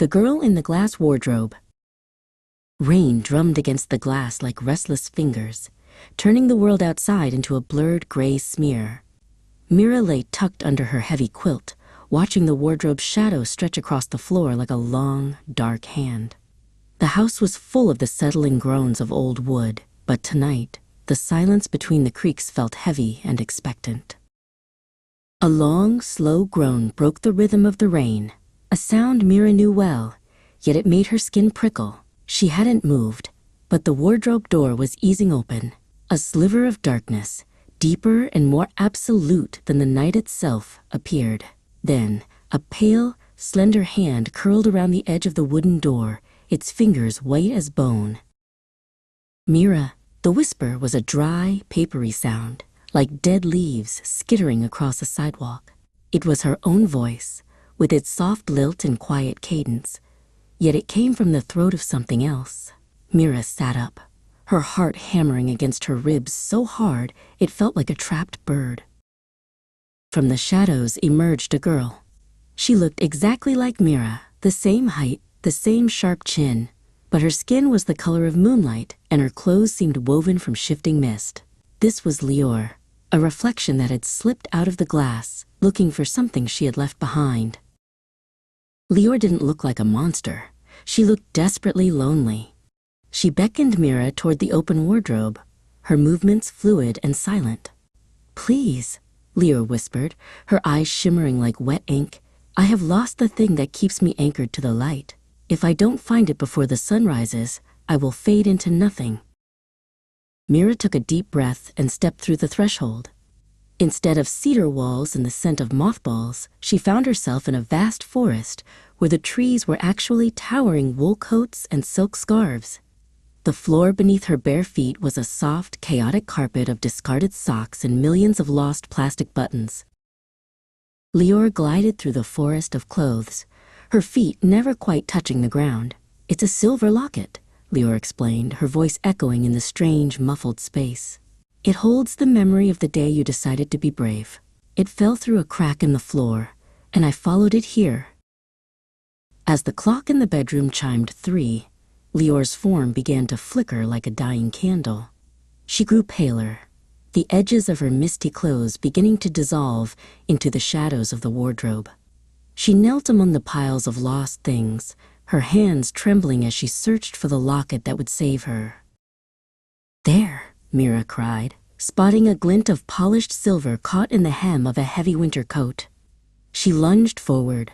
The Girl in the Glass Wardrobe. Rain drummed against the glass like restless fingers, turning the world outside into a blurred gray smear. Mira lay tucked under her heavy quilt, watching the wardrobe's shadow stretch across the floor like a long, dark hand. The house was full of the settling groans of old wood, but tonight, the silence between the creaks felt heavy and expectant. A long, slow groan broke the rhythm of the rain, a sound Mira knew well, yet it made her skin prickle. She hadn't moved, but the wardrobe door was easing open, a sliver of darkness, deeper and more absolute than the night itself, appeared. Then, a pale, slender hand curled around the edge of the wooden door, its fingers white as bone. Mira, the whisper was a dry, papery sound, like dead leaves skittering across a sidewalk. It was her own voice, with its soft lilt and quiet cadence, yet it came from the throat of something else. Mira sat up, her heart hammering against her ribs so hard it felt like a trapped bird. From the shadows emerged a girl. She looked exactly like Mira, the same height, the same sharp chin, but her skin was the color of moonlight and her clothes seemed woven from shifting mist. This was Lior, a reflection that had slipped out of the glass, looking for something she had left behind. Lior didn't look like a monster. She looked desperately lonely. She beckoned Mira toward the open wardrobe, her movements fluid and silent. "Please," Lior whispered, her eyes shimmering like wet ink, "I have lost the thing that keeps me anchored to the light. If I don't find it before the sun rises, I will fade into nothing." Mira took a deep breath and stepped through the threshold. Instead of cedar walls and the scent of mothballs, she found herself in a vast forest where the trees were actually towering wool coats and silk scarves. The floor beneath her bare feet was a soft, chaotic carpet of discarded socks and millions of lost plastic buttons. Lior glided through the forest of clothes, her feet never quite touching the ground. "It's a silver locket," Lior explained, her voice echoing in the strange, muffled space. "It holds the memory of the day you decided to be brave. It fell through a crack in the floor, and I followed it here." As the clock in the bedroom chimed 3, Lior's form began to flicker like a dying candle. She grew paler, the edges of her misty clothes beginning to dissolve into the shadows of the wardrobe. She knelt among the piles of lost things, her hands trembling as she searched for the locket that would save her. "There," Mira cried, spotting a glint of polished silver caught in the hem of a heavy winter coat. She lunged forward,